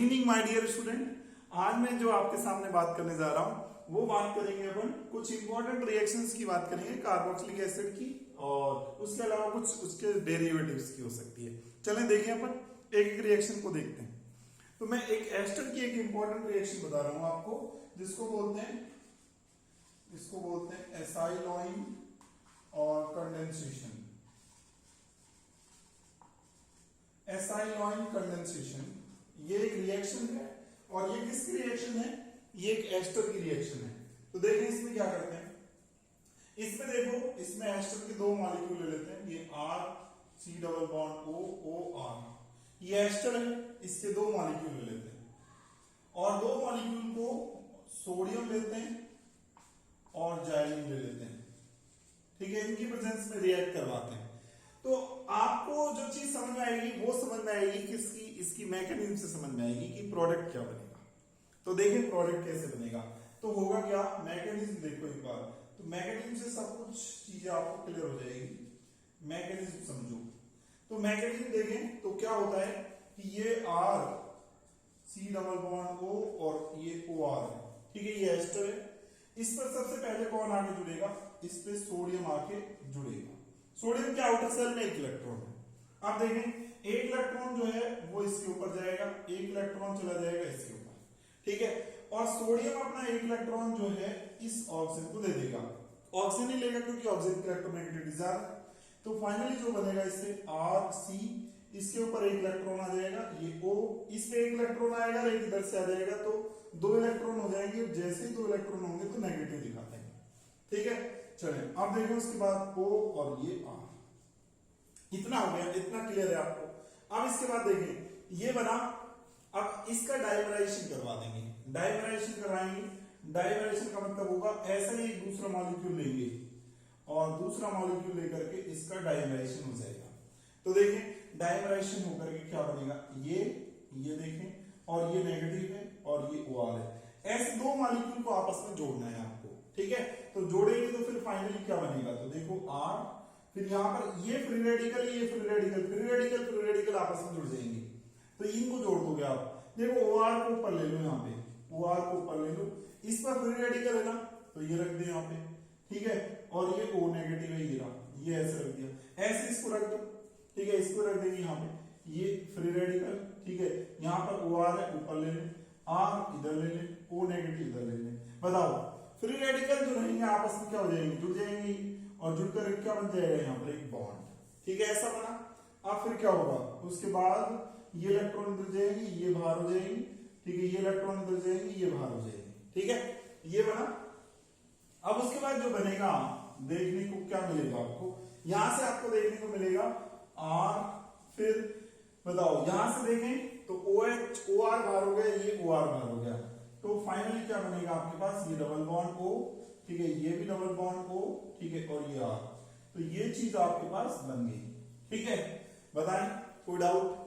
Evening my dear student. आज मैं जो आपके सामने बात करने जा रहा हूं वो बात करेंगे अपन कुछ इंपॉर्टेंट रिएक्शंस की बात करेंगे कार्बोक्सिलिक एसिड की, और उसके अलावा कुछ उसके डेरिवेटिव्स की हो सकती है। चलें देखें अपन एक एक रिएक्शन को देखते हैं। तो मैं एक एस्टर की एक इंपॉर्टेंट रिएक्शन बता रहा हूं आपको, जिसको बोलते हैं एसाइलॉइन और कंडेंसेशन। एसाइलॉइन कंडेंसेशन ये एक रिएक्शन है, और ये किसकी रिएक्शन है? ये एक एस्टर की रिएक्शन है। तो देखें इसमें क्या करते हैं। इसमें देखो, इसमें एस्टर के दो मॉलिक्यूल ले लेते हैं, ये R C double bond O O R, ये एस्टर है, इसके दो मॉलिक्यूल ले लेते हैं, और दो मॉलिक्यूल को सोडियम लेते हैं और जाइलिन ले लेते हैं। ठीक है, इनकी प्रेजेंस में रिएक्ट करवाते हैं। तो आपको जो चीज समझ में आएगी वो समझ में आएगी किसकी, इसकी मैकेनिज्म से समझ में आएगी कि प्रोडक्ट क्या बनेगा। तो देखें प्रोडक्ट कैसे बनेगा। तो होगा क्या, मैकेनिज्म देखो एक बार। तो मैकेनिज्म से सब कुछ चीजें आपको क्लियर हो जाएगी। मैकेनिज्म समझो। तो मैकेनिज्म देखें तो क्या होता है कि ये R C double bond O और ये OR है। ठीक है, ये एस्टर है। इस पर सबसे पहले कौन आके जुड़ेगा? इस पे सोडियम आके जुड़ेगा। सोडियम के आउटर सेल में एक इलेक्ट्रॉन है। आप देखें एक इलेक्ट्रॉन जो है वो इसके ऊपर जाएगा, एक इलेक्ट्रॉन चला जाएगा इसके ऊपर। ठीक है, और सोडियम अपना एक इलेक्ट्रॉन जो है इस ऑक्सीजन को दे देगा। ऑक्सीजन ही लेगा क्योंकि ऑक्सीजन की इलेक्ट्रोनेगेटिविटी ज्यादा है। तो फाइनली जो बनेगा इससे RC, इसके ऊपर एक इलेक्ट्रॉन आ जाएगा, ये O, इस पे एक इलेक्ट्रॉन आएगा, लेकिन इधर से आ जाएगा, तो दो इलेक्ट्रॉन हो जाएंगे। जैसे ही दो इलेक्ट्रॉन होंगे तो नेगेटिव दिखाते हैं। ठीक है, चलें अब देखो उसके बाद O और ये R। इतना हो गया, इतना क्लियर है आपको। अब इसके बाद देखें ये बना, अब इसका डाइमराइजेशन करवा देंगे। डाइमराइजेशन कराएंगे। डाइमराइजेशन का मतलब होगा ऐसा ही एक दूसरा मॉलिक्यूल लेंगे और दूसरा मॉलिक्यूल लेकर के इसका डाइमराइजेशन हो जाएगा। तो देखें डाइमराइजेशन होकर के क्या बनेगा, ये देखें, और ये नेगेटिव है और ये OR है। ऐसे दो मॉलिक्यूल को आपस में जोड़ना है आपको। ठीक है, तो जोड़ेंगे तो फिर फाइनली क्या बनेगा, तो देखो R, फिर यहां पर ये फ्री रेडिकल, ये free radical, free radical free radical आपस में जुड़ जाएंगे। तो इनको जोड़ दोगे आप। देखो OR को ऊपर ले लो, यहाँ पे OR को ऊपर ले लो, इस पर फ्री रेडिकल है ना, तो ये रख दे यहाँ पे। ठीक है, और ये O नेगेटिव है, ये रहा, ये ऐसे रख दिया। ऐसे इसको रख दो। ठीक है, इसको रख देंगे यहाँ पे, ये फ्री रेडिकल। ठीक है, यहाँ पर OR है, ऊपर ले लें, R इधर ले लें, O नेगेटिव इधर ले लें। बताओ फ्री रेडिकल जो रहेंगे आपस में क्या हो जाएंगे, जुड़ जाएंगे, और जुड़कर क्या बन जाएगा यहाँ पर एक बॉन्ड। ठीक है, ऐसा बना। अब फिर क्या होगा, उसके बाद ये इलेक्ट्रॉन इधर जाएंगे, ये बाहर हो जाएंगे। ठीक है, ये इलेक्ट्रॉन इधर जाएंगे, ये बाहर हो जाएंगे। ठीक है, ये बना। अब उसके बाद जो बनेगा देखने को क्या मिलेगा आपको, यहां से आपको देखने को मिलेगा R, फिर बताओ यहां से देखें तो OH OR बाहर हो गया, ये OR बाहर हो गया। तो फाइनली क्या बनेगा आपके पास, ये डबल बॉन्ड O, ठीक है, ये भी डबल बॉन्ड O, ठीक है, और ये R। तो ये चीज आपके पास बन गई। ठीक है, बताएं कोई डाउट?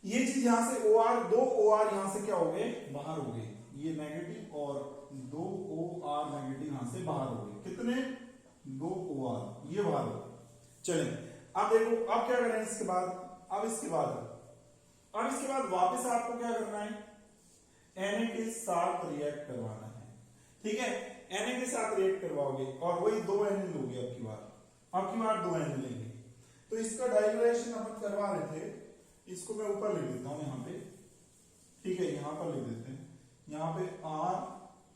ये चीज यहां से OR, दो OR यहां से क्या हो गए, बाहर हो गए, ये नेगेटिव, और दो OR नेगेटिव यहां से बाहर हो गए। कितने? दो OR ये बाहर हो गए। चलें अब देखो, अब क्या करें इसके बाद, अब इसके बाद वापस आपको क्या करना है, Na के साथ रिएक्ट करवाना है। ठीक है, Na के साथ रिएक्ट करवाओगे, और वही दो Na लोगे। अब की बार दो Na लेंगे। तो इसका डाइमराइजेशन अपन करवा रहे थे, इसको मैं ऊपर लिख देता हूं यहाँ पे। ठीक है, यहां पर लिख देते हैं, यहाँ पे R,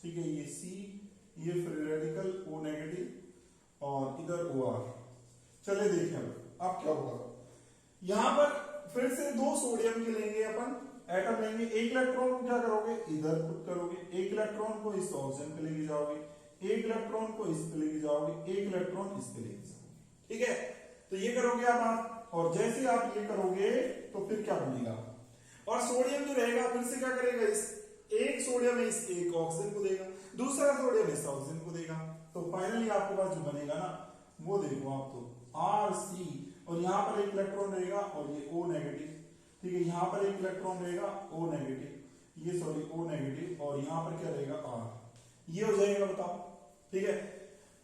ठीक है, ये C, ये फ्री रेडिकल O नेगेटिव, और इधर OR। चले देखें अब क्या होगा। यहां पर फिर से दो सोडियम के लेंगे अपन, एटम लेंगे। एक इलेक्ट्रॉन को क्या करोगे, इधर पुट करोगे, एक इलेक्ट्रॉन को इस ऑक्सीजन पे लेके जाओगे, एक इलेक्ट्रॉन को इस पे लेके जाओगे, एक इलेक्ट्रॉन इस पे लेके जाओगे। ठीक है, तो ये करोगे आप, और जैसे आप ये करोगे तो फिर क्या बनेगा, और सोडियम जो रहेगा फिर से क्या करेगा, इस एक सोडियम इस एक ऑक्सीजन को देगा, दूसरा सोडियम इस ऑक्सीजन को देगा। तो फाइनली आपके पास जो बनेगा ना, वो देखो आप, तो RC, और यहां पर एक इलेक्ट्रॉन रहेगा, और ये O नेगेटिव। ठीक है, यहां पर एक इलेक्ट्रॉन रहेगा, O नेगेटिव, ये सॉरी O नेगेटिव, और यहां पर क्या रहेगा, R। ये हो जाएगा, बताओ। ठीक है,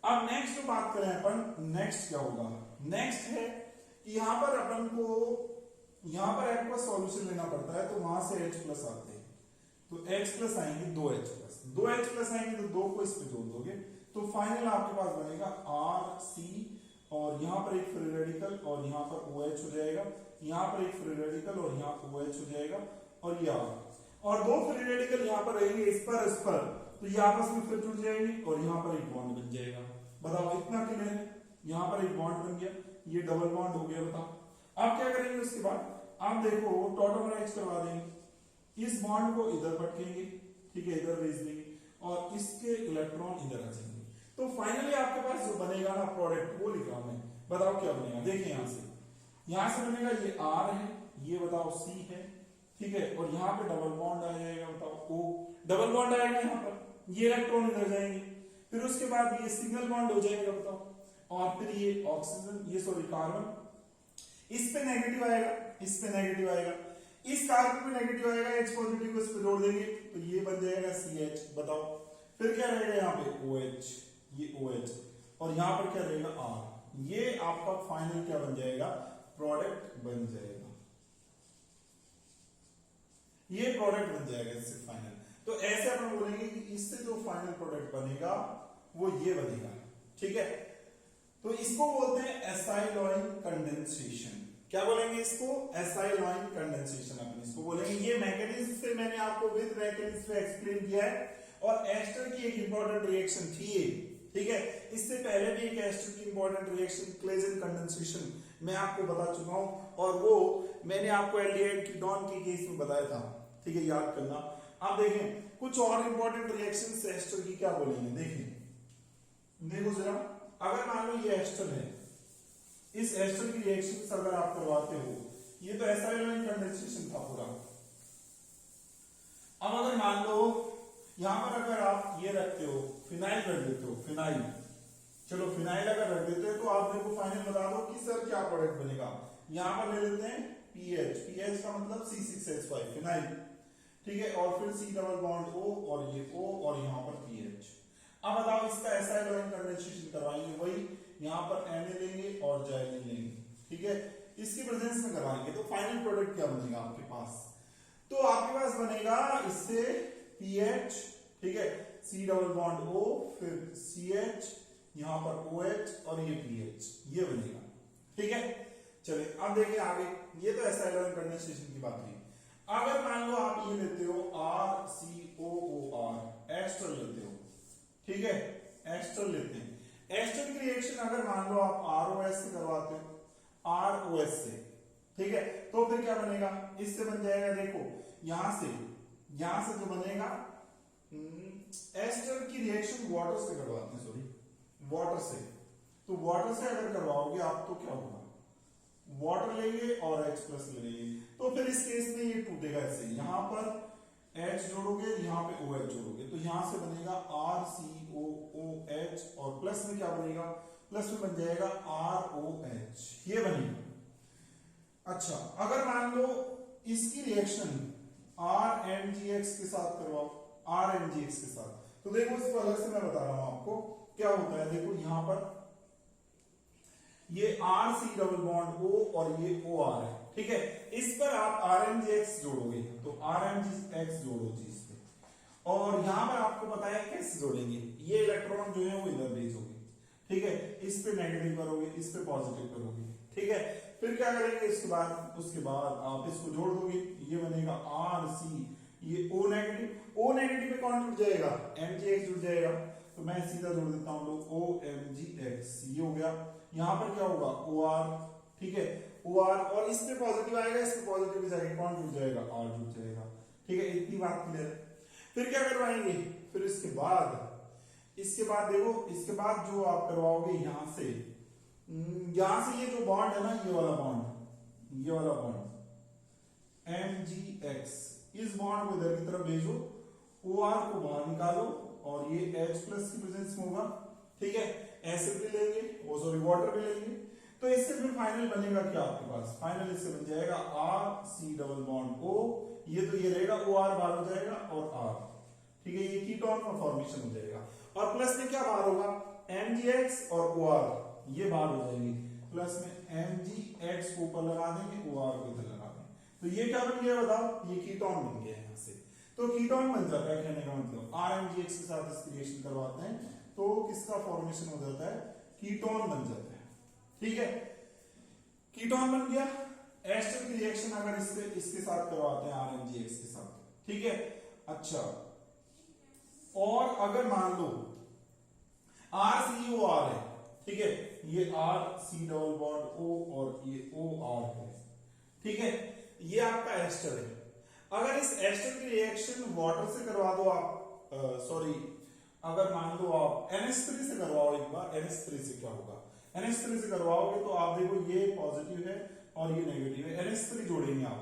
अब नेक्स्ट जो बात करें अपन, नेक्स्ट क्या होगा, नेक्स्ट है कि यहां पर अपन को यहाँ पर एक्वस सॉल्यूशन लेना पड़ता है, तो वहां से H प्लस आते हैं, तो H प्लस आएंगे, 2H प्लस, 2H प्लस आएंगे तो 2 को इस पे जोड़ दोगे, तो फाइनल आपके पास बनेगा RC, और यहाँ पर एक फ्री रेडिकल और यहाँ पर OH हो जाएगा, यहाँ पर एक फ्री रेडिकल और यहाँ OH हो जाएगा, और ये और 2 फ्री रेडिकल यहाँ पर रहेंगे इस पर, तो ये आपस में फिर जुड़ जाएंगे और यहाँ पर एक बॉन्ड बन जाएगा। बताओ इतना क्लियर है, यहाँ पर एक बॉन्ड बन गया, ये डबल बॉन्ड हो गया। बताओ आप क्या करेंगे उसके बाद, आप देखो टॉटोमराइज करवा देंगे, इस बॉन्ड को इधर पटकेंगे, ठीक है, इधर भेज देंगे और इसके इलेक्ट्रॉन इधर आ जाएंगे, तो फाइनली आपके पास जो बनेगा ना प्रोडक्ट, वो लिख रहा हूं मैं, बताओ क्या बनेगा। देखिए यहां से बनेगा ये R है, ये बताओ C है, ठीक है, और यहाँ पे डबल बॉन्ड आ जाएगा, बताओ O, डबल बॉन्ड आएगा यहाँ पर, ये इलेक्ट्रॉन इधर जाएंगे, फिर उसके बाद ये सिंगल बॉन्ड हो जाएगा, बताओ, और फिर ये ऑक्सीजन, ये सॉरी कार्बन, इस पे नेगेटिव आएगा, इस पे नेगेटिव आएगा, इस कार्बन पे नेगेटिव आएगा, H पॉजिटिव को इस पे जोड़ देंगे तो ये बन जाएगा CH। बताओ फिर क्या रहेगा यहाँ पे OH, ये OH, और यहाँ पर क्या रहेगा R, ये आपका फाइनल क्या बन जाएगा, प्रोडक्ट बन जाएगा, ये प्रोडक्ट बन जाएगा इससे फाइनल। तो ऐसे अपन बोलेंगे कि इससे जो फाइनल प्रोडक्ट बनेगा वो ये बनेगा, ठीक है। तो इसको बोलते हैं एसाइलॉइन कंडेंसेशन। क्या बोलेंगे इसको, एसाइलॉइन कंडेंसेशन अपन इसको बोलेंगे। ये मैकेनिज्म से मैंने आपको विद मैकेनिज्म से एक्सप्लेन किया है, और एस्टर की एक इंपॉर्टेंट रिएक्शन थी ये, ठीक है। इससे पहले भी एक एस्टर की इंपॉर्टेंट रिएक्शन क्लेजन कंडेंसेशन मैं आपको बता चुका हूं, और वो मैंने आपको एल्डिहाइड कीटोन के केस में बताया था, ठीक है, याद करना। अब देखें कुछ और इंपॉर्टेंट रिएक्शन एस्टर की क्या बोलेंगे, देखो जरा, अगर मान लो ये एस्टर है, इस एस्टर की रिएक्शन अगर आप करवाते हो, ये तो एसाइलॉइन कंडेंसेशन था पूरा। अब अगर मान लो यहां पर अगर आप ये रखते हो, फिनाइल रख देते हो, फिनाइल, चलो फिनाइल अगर रख देते हो तो आप मेरे को फाइनल बता दो कि सर क्या प्रोडक्ट बनेगा। यहां पर ले लेते हैं पीएच, पीएच का मतलब C6H5 फिनाइल, ठीक है, और फिर C डबल बॉन्ड O और ये O और यहां पर पीएच। अब बताओ इसका एसाइलॉइन कंडेंसेशन करवाएंगे, वही यहां पर Na लेंगे और जाइलिन लेंगे, ठीक है, इसकी प्रेजेंस में करवाएंगे, तो फाइनल प्रोडक्ट क्या बनेगा आपके पास, तो आपके पास बनेगा इससे पीएच, ठीक है, C डबल बॉन्ड O, फिर CH, यहां पर OH और ये पीएच, ये बनेगा, ठीक है। चलिए अब देखिए आगे, ये तो एसाइलॉइन कंडेंसेशन की बात हुई। अगर मान लो आप ये लेते हो RCOOR, एस्टर लेते हो, ठीक है, एस्टर लेते हैं, एस्टर की रिएक्शन अगर मान लो आप ROS से करवाते हो, ROS से, ठीक है, तो फिर क्या बनेगा, इससे बन जाएगा, देखो यहां से जो बनेगा, एस्टर की रिएक्शन वाटर से करवाते हैं, सॉरी वाटर से, तो वाटर से अगर करवाओगे आप तो क्या होगा, वाटर लेंगे और H प्लस लेंगे, तो फिर इस केस में ये टूटेगा ऐसे, यहां पर H जोड़ोगे, यहाँ पे OH जोड़ोगे, तो यहां से बनेगा RCOOH, और प्लस में क्या बनेगा, प्लस में बन जाएगा ROH, ये बनेगा। अच्छा अगर मान लो इसकी रिएक्शन RMGX के साथ करवाओ, RMGX के साथ, तो देखो इसको अलग से मैं बता रहा हूं आपको क्या होता है। देखो यहां पर ये RC डबल बॉन्ड O और ये OR है, ठीक है, इस पर आप RMGX जोड़ोगे, तो RMGX जोड़ो जी इस पे, और यहां पर आपको पता है कैसे जोड़ेंगे, ये इलेक्ट्रॉन जो है वो इधर भेजोगे, ठीक है, इस पे नेगेटिव करोगे, इस पे पॉजिटिव करोगे, ठीक है, फिर क्या करेंगे उसके बाद आप इसको जोड़ दोगे, ये बनेगा RC, ये O नेगेटिव पे कौन जुड़ जाएगा, MGX जुड़ जाएगा, तो मैं सीधा जोड़ देता हूं लोग OMGX, ये हो गया। यहां पर क्या होगा OR, ठीक है, OR, और इस पे पॉजिटिव आएगा, इस पे पॉजिटिव जाएगा, कौन जुड़ जाएगा, R जुड़ जाएगा, ठीक है, इतनी बात क्लियर। फिर क्या करवाएंगे, फिर इसके बाद देखो, इसके बाद जो आप करवाओगे यहां से ये जो बॉन्ड है ना, ये वाला बॉन्ड MGX, इस बॉन्ड को इधर की तरफ भेजो, OR को बाहर निकालो, और ये H प्लस की प्रेजेंस में होगा, ठीक है, एसिड भी लेंगे, वो सॉरी वाटर भी लेंगे, तो इससे फिर फाइनल बनेगा क्या आपके पास, फाइनल इससे बन जाएगा RC डबल बॉन्ड O, ये तो ये रहेगा, OR बाहर हो जाएगा और R, ठीक है, ये कीटोन का फॉर्मेशन हो जाएगा, और प्लस में क्या बाहर होगा, MgX और OR, ये बाहर हो जाएंगे, प्लस में MgH को ऊपर लगा देंगे, OR को इधर लगा देंगे, तो ये क्या बन गया बताओ, ये कीटोन बन गया यहाँ से। तो कीटोन बन जाता है, कहने का मतलब RMgH के साथ इस रिएक्शन करवाते हैं तो किसका फॉर्मेशन हो जाता है, कीटोन बन जाता है। ठीक है, कीटोन बन गया। एस्टर की रिएक्शन अगर इसके साथ करवाते हैं RMgX के साथ, ठीक है। अच्छा, और अगर मान लो RCOR है, ठीक है, ये RC डबल बॉन्ड O और ये OR है, ठीक है, ये आपका एस्टर है। अगर इस एस्टर की रिएक्शन वाटर से करवा दो आप, सॉरी, अगर मान लो आप NH3 से करवाओ एक बार, NH3 से क्या होगा, NH3 से करवाओगे तो आप देखो ये पॉजिटिव है और ये नेगेटिव है, NH3 जोड़ेंगे आप,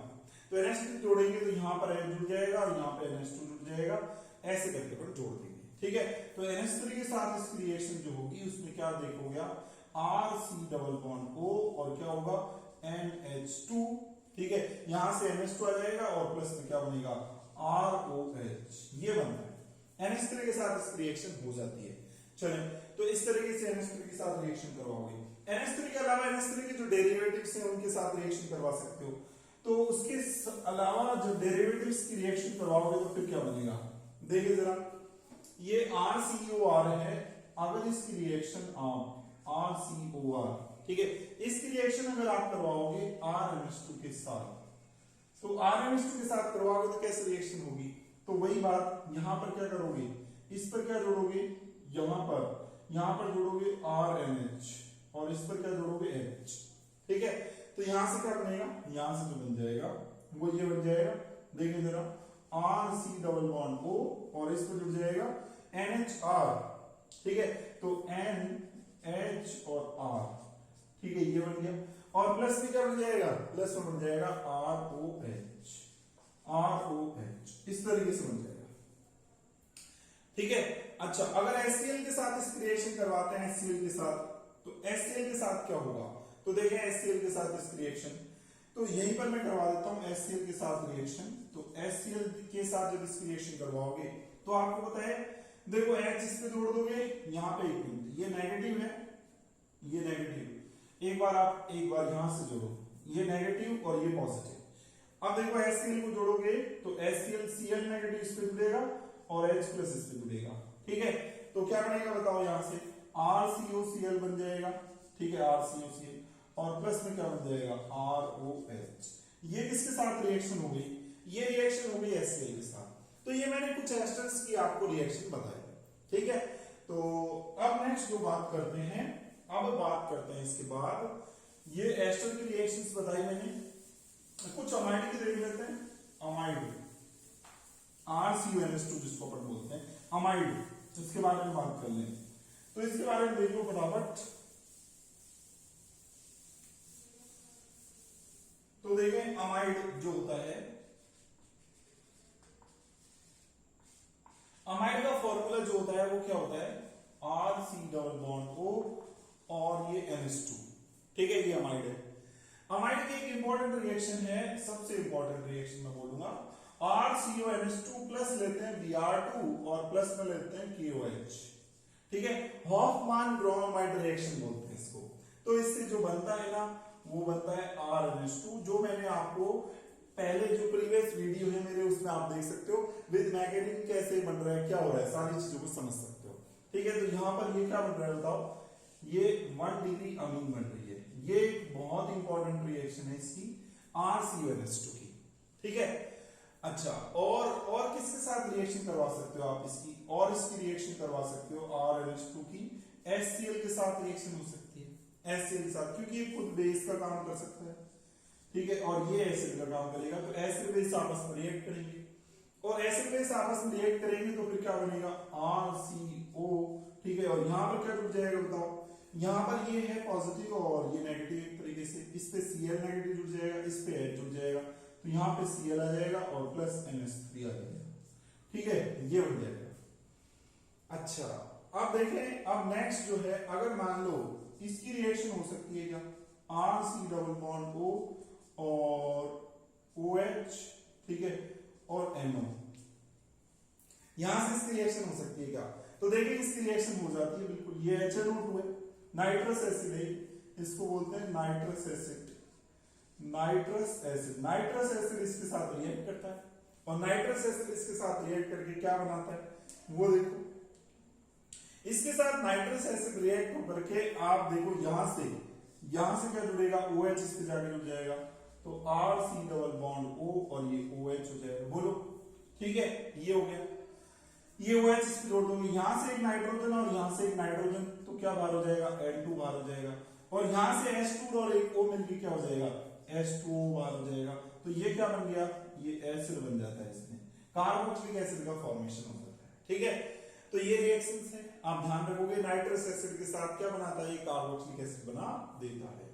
तो NH3 जोड़ेंगे तो यहाँ पर H जुड़ जाएगा और यहाँ पे NH2 जुड़ जाएगा, ऐसे करके पर जोड़ देंगे। ठीक है, तो NH3 के साथ इसकी रिएक्शन जो होगी उसमें क्या देखोगे आप, RC डबल बॉन्ड O और क्या होगा NH2, ठीक है, यहां से NH2 आ जाएगा और प्लस में क्या बनेगा ROH, ये बनता है। NH3 के साथ इसकी रिएक्शन हो जाती है। चलें, तो इस तरीके से NH3 के साथ रिएक्शन करवाओगे। NH3 के अलावा NH3 के जो डेरिवेटिव्स हैं उनके साथ रिएक्शन करवा सकते हो, तो उसके अलावा जो डेरिवेटिव्स की रिएक्शन करवाओगे तो फिर क्या बनेगा, देखिए जरा, ये RCOR है, अगर इसकी रिएक्शन आप RCOR, ठीक है, इसकी रिएक्शन अगर आप करवाओगे RMH2 के साथ, तो RMH2 के साथ करवाओगे तो कैसे रिएक्शन होगी, तो वही बात यहां पर क्या करोगे, इस पर क्या जोड़ोगे, यहां पर जोड़ोगे RNH और इस पर क्या जोड़ोगे H, ठीक है, तो यहां से क्या बनेगा, यहां से जो बन जाएगा वो ये बन जाएगा, देखिए जरा, RC डबल बॉन्ड O और इस पर जुड़ जाएगा NHR, ठीक है, तो NH और R, ठीक है, ये बन गया, और प्लस में क्या बन जाएगा, प्लस में बन जाएगा ROH, इस तरीके से बन जाएगा। ठीक है, अच्छा, अगर HCl के साथ इस रिएक्शन करवाते हैं HCl के साथ, तो HCl के साथ क्या होगा, तो देखें HCl के साथ इस रिएक्शन, तो यहीं पर मैं करवा देता हूं HCl के साथ रिएक्शन। तो HCl के साथ जब इस रिएक्शन करवाओगे तो आपको पता है, देखो H इस पे जोड़ दोगे, यहाँ पे एक मिनट, ये नेगेटिव है, ये नेगेटिव, एक बार यहां से जोड़ो, ये नेगेटिव और ये पॉजिटिव। अब देखो HCl को जोड़ोगे तो HCl नेगेटिव इस पे जुड़ेगा और H प्लस इस पे जुड़ेगा, ठीक है, तो क्या बनेगा बताओ, यहां से RCOCl बन जाएगा, ठीक है, RCOCl, और प्लस में क्या बन जाएगा ROH। ये किसके साथ रिएक्शन हो गई, ये रिएक्शन हो गई HCl के साथ। तो ये मैंने कुछ एस्टर्स की आपको रिएक्शन बताई, ठीक है। तो अब नेक्स्ट जो बात करते हैं, इसके बाद ये एस्टर की रिएक्शंस बताई मैंने, कुछ अमाइड की देख लेते हैं। अमाइड, RCONH2 जिसको अपन बोलते हैं अमाइड, इसके बारे में बात कर लें, तो इसके बारे में देखो फटाफट। तो देखें अमाइड जो होता है, अमाइड का फॉर्मूला जो होता है वो क्या होता है, RC डबल बॉन्ड O और ये NH2, ठीक है, ये अमाइड है। अमाइड की एक इंपॉर्टेंट रिएक्शन है, सबसे इंपॉर्टेंट रिएक्शन मैं बोलूंगा, RCONH2 प्लस लेते हैं Br2 और प्लस में लेते हैं KOH, ठीक है, हॉफमान ब्रोमाइड रिएक्शन बोलते हैं इसको। तो इससे जो बनता है ना वो बनता है RNH2, जो मैंने आपको पहले जो प्रीवियस वीडियो है मेरे उसमें आप देख सकते हो, विद मैकेनिक कैसे बन रहा है, क्या हो रहा है, सारी चीजों को समझ सकते हो, ठीक है। तो यहाँ पर ये क्या बन रहा है बताओ, ये 1 डिग्री अमीन बन रही है, ये एक बहुत इंपॉर्टेंट रिएक्शन है इसकी RCONH2 की, ठीक है। अच्छा, और किसके साथ रिएक्शन करवा सकते हो आप इसकी, और इसकी रिएक्शन करवा सकते हो RNH2 की HCl के साथ रिएक्शन हो सकती है, HCl के साथ, क्योंकि ये खुद बेस का काम कर सकता है, ठीक है, और ये एसिड का काम करेगा, तो एसिड बेस आपस में रिएक्ट करेंगे, और एसिड बेस आपस में रिएक्ट करेंगे तो फिर क्या बनेगा RCO, ठीक है, और यहाँ पर क्या जुड़ जाएगा बताओ, यहाँ पर ये है पॉजिटिव और ये नेगेटिव, एक तरीके से इस पे Cl नेगेटिव जुड़ जाएगा, इस पे H जुड़ जाएगा, तो यहाँ पे Cl आ जाएगा और प्लस NH3 आ जाएगा, ठीक है, ये बन जाएगा। अच्छा, अब देखें, अब नेक्स्ट जो है, अगर मान लो इसकी रिएक्शन हो सकती है क्या, RC डबल बॉन्ड O और OH, ठीक है, और NO, यहां से इसकी रिएक्शन हो सकती है क्या, तो देखिए इसकी रिएक्शन हो जाती है बिल्कुल, ये HNO2 है, नाइट्रस एसिड है, इसको बोलते हैं nitrous acid. Nitrous acid, nitrous acid इसके साथ रिएक्ट करता है और नाइट्रस एसिड इसके साथ रिएक्ट करके क्या बनाता है वो देखो। इसके साथ नाइट्रस एसिड रिएक्ट होकर के आप देखो यहां से क्या जुड़ेगा, OH इस पे जाके जुड़ जाएगा, तो RC डबल बॉन्ड O और ये OH हो जाएगा। बोलो ठीक है, ये हो गया, ये OH इस पे जोड़ दोगे, यहां से एक नाइट्रोजन और यहां से एक नाइट्रोजन, तो क्या बाहर हो जाएगा, N2 बाहर हो जाएगा, और यहां से H2 और एक O मिलके क्या हो जाएगा, H2O बाहर हो जाएगा। तो ये क्या बन गया, ये एसिड बन जाता है, इसमें कार्बोक्सिलिक एसिड का फॉर्मेशन हो जाता है। ठीक है, तो ये रिएक्शंस है, आप ध्यान रखोगे नाइट्रस एसिड के साथ क्या बनाता है, ये कार्बोक्सिलिक एसिड बना देता है।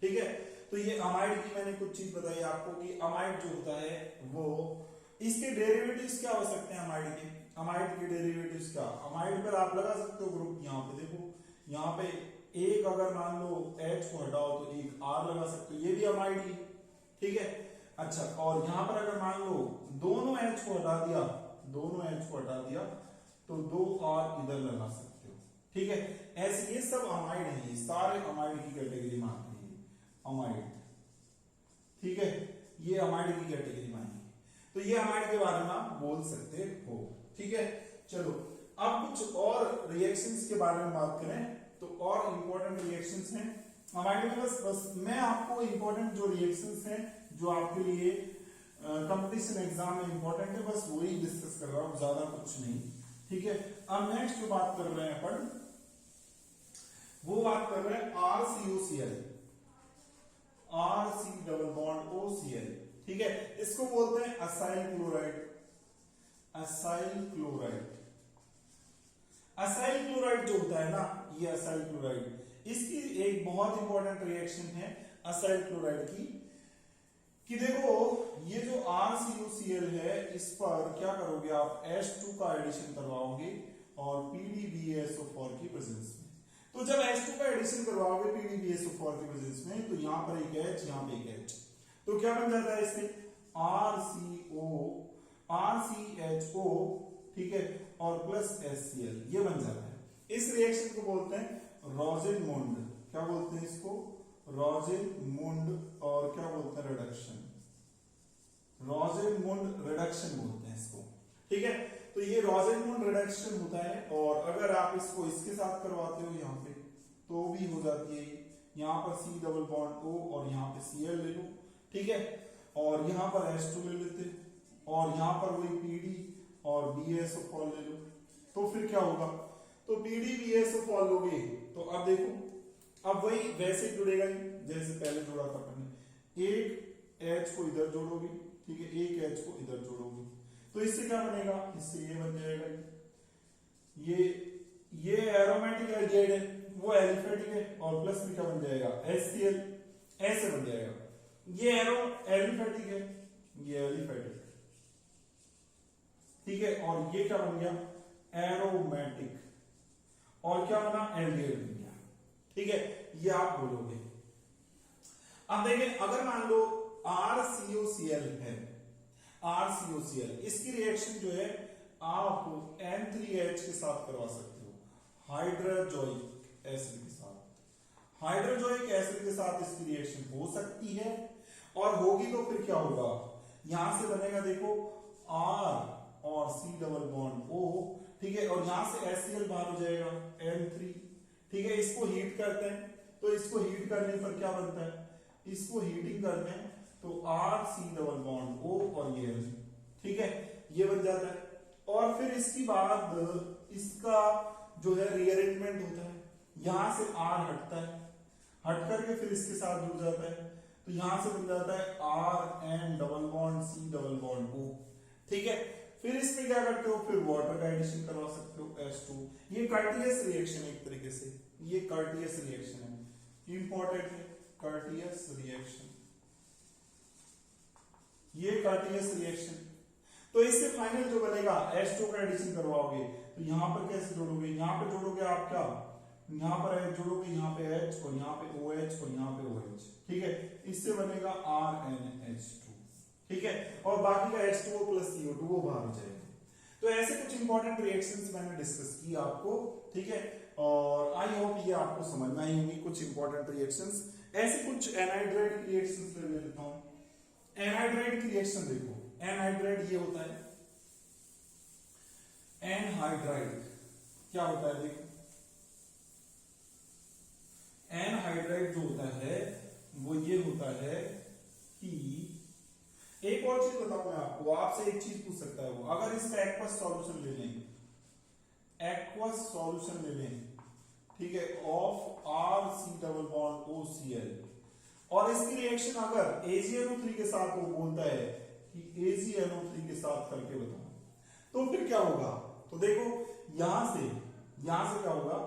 ठीक है, तो ये अमाइड की मैंने कुछ चीज बताई आपको कि अमाइड जो होता है वो, इसके डेरिवेटिव्स क्या हो सकते हैं अमाइड के, अमाइड के डेरिवेटिव्स क्या, अमाइड पर आप लगा सकते हो ग्रुप, यहाँ पे देखो, यहाँ पे एक अगर मान लो H को हटाओ तो एक R लगा सकते हो, ये भी अमाइड ही। ठीक है, अच्छा, और यहाँ पर अगर मान लो दोनों H को हटा दिया, दोनों H को हटा दिया तो 2 R इधर लगा सकते हो। ठीक है, ऐसे ये सब अमाइड है, सारे अमाइड की कैटेगरी में आते हैं अमाइड। ठीक है, ये अमाइड की कैटेगरी में आएंगे, तो ये अमाइड के बारे में आप बोल सकते हो। ठीक है, चलो अब कुछ और रिएक्शंस के बारे में बात करें, तो और इंपॉर्टेंट रिएक्शंस हैं अमाइड में। बस मैं आपको इंपॉर्टेंट जो रिएक्शंस हैं जो आपके लिए कंपटीशन एग्जाम में इंपॉर्टेंट है, बस वही डिस्कस कर रहा हूं, ज्यादा कुछ नहीं। ठीक है, अब नेक्स्ट जो बात कर रहे हैं अपन, वो बात कर रहे हैं RCOCl, RC double bond OCl। ठीक है, इसको बोलते हैं acyl chloride, acyl chloride. Acyl chloride जो होता है ना, ये असाइल क्लोराइड, इसकी एक बहुत इंपॉर्टेंट रिएक्शन है असाइल क्लोराइड की, कि देखो ये जो RCOCl है, इस पर क्या करोगे आप, H2 का एडिशन करवाओगे और PDBSO4 की प्रेजेंस में। तो जब H2 का एडिशन करवाओगे PDBSO4 की प्रेजेंस में, तो यहां पर एक H, यहां पे एक H, तो क्या बन जाता है इससे RCHO, ठीक है, और प्लस HCl, ये बन जाता है। इस रिएक्शन को बोलते हैं रोजेनमुंड, क्या बोलते हैं इसको, रोजेनमुंड, और क्या बोलते हैं, रिडक्शन, रोजेनमुंड रिडक्शन बोलते हैं इसको। ठीक है, तो ये रोजेनमुंड रिडक्शन होता है, और अगर आप इसको इसके साथ करवाते हो यहाँ पे, तो भी हो जाती है। यहाँ पर C डबल बॉन्ड O और यहाँ पे Cl ले लो, ठीक है, और यहाँ पर H2 ले लेते, और यहाँ पर वही PD और BSO4 ले लो, तो फिर क्या होगा, तो PDBSO4 लोगे, तो अब देखो, अब वही वैसे जुड़ेगा ही जैसे पहले जोड़ा था अपने, एक H को इधर जोड़ोगे, ठीक है, एक H को इधर जोड़ोगे, तो इससे क्या बनेगा, इससे ये बन जाएगा, ये एरोमेटिक एल्डिहाइड है, वो एलिफेटिक है, और प्लस में क्या बन जाएगा, HCl, ऐसे बन जाएगा। ये एलिफेटिक है, ये एलिफेटिक, ठीक है, और ये क्या बन गया, एरोमेटिक, और क्या बना, एल्डिहाइड बन गया। ठीक है, ये आप बोलोगे। अब देखें, अगर मान लो RCOCl है, RCOCl, इसकी रिएक्शन जो है आप N3H के साथ करवा सकते हो, हाइड्रोजोइक एसिड के साथ। हाइड्रोजोइक एसिड के साथ इसकी रिएक्शन हो सकती है, और होगी तो फिर क्या होगा, यहां से बनेगा देखो R और C डबल बॉन्ड O, ठीक है, और यहां से HCl बाहर हो जाएगा N3, ठीक है, इसको हीट करते हैं, तो इसको हीट करने पर क्या बनता है, इसको हीटिंग करते हैं तो RC डबल बॉन्ड O और ये, ठीक है, ये बन जाता है। और फिर इसके बाद इसका जो है रीअरेंजमेंट होता है, यहां से R हटता है, हट करके फिर इसके साथ जुड़ जाता है, तो यहां से बन जाता है RN double bond C double bond O, ठीक है। फिर इसमें क्या करते हो, फिर वाटर का एडिशन करवा सकते हो H2। ये कार्टियस रिएक्शन एक तरीके से, ये कार्टियस रिएक्शन है, इंपॉर्टेंट है कार्टियस रिएक्शन, ये कार्टियस रिएक्शन। तो इससे फाइनल जो बनेगा, H2 का एडिशन करवाओगे तो यहां पर कैसे जोड़ोगे, यहां पे जोड़ोगे आप क्या, यहां पर H जोड़ोगे, यहां पे H और यहां पे OH और यहां पे OH, ठीक है, इससे बनेगा RnH2, ठीक है, और बाकी का H2O प्लस CO2 वो बाहर हो जाएगा। तो ऐसे कुछ इंपॉर्टेंट रिएक्शंस मैंने डिस्कस की आपको, ठीक है। और आई होप ये आपको समझ में आई होंगी कुछ इंपॉर्टेंट रिएक्शंस। ऐसे कुछ एनहाइड्राइड की रिएक्शंस ले लेता हूं। एनहाइड्राइड की रिएक्शन देखो, एनहाइड्राइड ये होता है, एनहाइड्राइड क्या होता है देखो, एनहाइड्राइड जो होता है वो ये होता है कि एक और चीज बताऊं मैं आपको, आपसे एक चीज पूछ सकता है वो, अगर इसका एक्वस सॉल्यूशन ले लें, एक्वस सॉल्यूशन ले लें, ठीक है, of R C double bond O C L, और इसकी रिएक्शन अगर AgNO3 के साथ वो बोलता है कि AgNO3 के साथ करके बताओ, तो फिर क्या होगा? तो देखो यहां से क्या होगा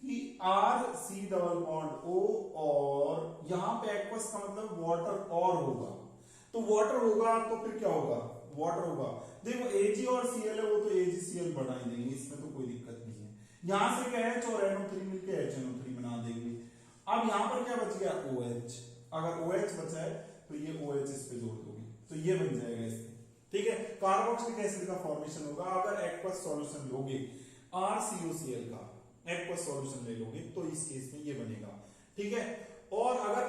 कि R C double bond O, और यहां पे एक्वस का मतलब वाटर और होगा, तो वाटर होगा तो फिर क्या होगा? वाटर होगा। देखो Ag और Cl है वो तो AgCl बना ही देंगे, इसमें तो कोई दिक्कत नहीं है। यहां से क्या H और NO3 मिलके HNO3 बना देंगे। अब यहां पर क्या बच गया? OH। अगर OH बचा है तो ये OH इस पे जोड़ दोगे तो ये बन जाएगा इसमें, ठीक है। कार्बोक्सिलिक एसिड का फॉर्मेशन होगा अगर एक्वस सॉल्यूशन लोगे, RCOCl का एक्वस सॉल्यूशन ले लोगे तो इस केस में ये बनेगा, ठीक है। और अगर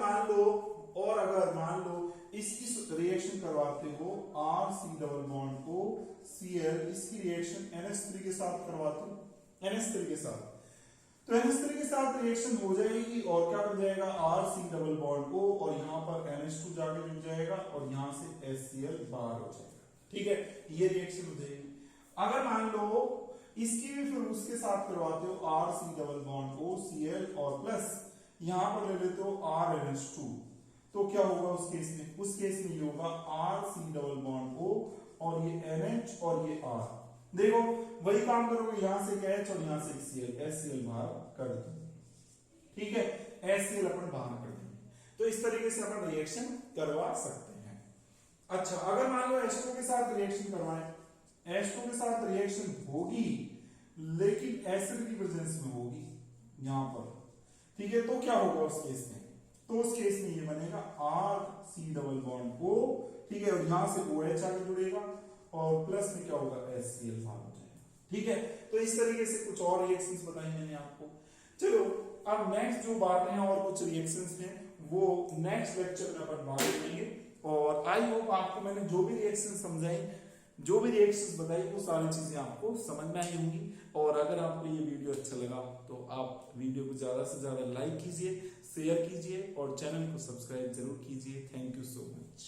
मान लो इसकी रिएक्शन करवाते हो RC double bond O Cl, इसकी रिएक्शन NH3 के साथ करवाते हो, NH3 के साथ, तो NH3 के साथ रिएक्शन हो जाएगी और क्या बन जाएगा? RC डबल बॉन्ड O, और यहाँ पर NH2 जाके जुड़ जाएगा और यहाँ से HCl बाहर हो जाएगा, ठीक है। ये रिएक्शन हो जाएगी। अगर मान लो इसकी भी फिर उसके साथ करवाते हो RC double bond O Cl, और प्लस यहाँ पर ले लेते हो RNH2, तो क्या होगा उस केस में? उस केस में ये होगा RC डबल बॉन्ड O और ये NH और ये R। देखो वही काम करोगे, यहां से H और यहां से Cl, HCl बाहर कर देंगे, ठीक है, HCl अपन बाहर कर देंगे। तो इस तरीके से अपन रिएक्शन करवा सकते हैं। अच्छा, अगर मान लो H2 के साथ रिएक्शन करवाएं, H2 के साथ रिएक्शन होगी लेकिन एसिड की प्रेजेंस में होगी यहां पर, ठीक है, तो क्या होगा उस केस में? तो उस केस में ये बनेगा RC डबल बॉन्ड O, ठीक है, और यहां से OH आगे जुड़ेगा और प्लस में क्या होगा? HCl बाहर हो जाएगा, ठीक है। तो इस तरीके से कुछ और रिएक्शंस बताई मैंने आपको। चलो अब नेक्स्ट जो बातें हैं और कुछ रिएक्शंस हैं वो नेक्स्ट लेक्चर में अपन बात करेंगे, और आई होप आपको मैंने जो भी रिएक्शन समझाई, जो भी रिएक्शंस बताई, वो सारी चीजें आपको समझ में आई होंगी। और अगर आपको ये वीडियो अच्छा लगा तो आप वीडियो को ज्यादा से ज्यादा लाइक कीजिए, शेयर कीजिए और चैनल को सब्सक्राइब जरूर कीजिए। Thank you so much.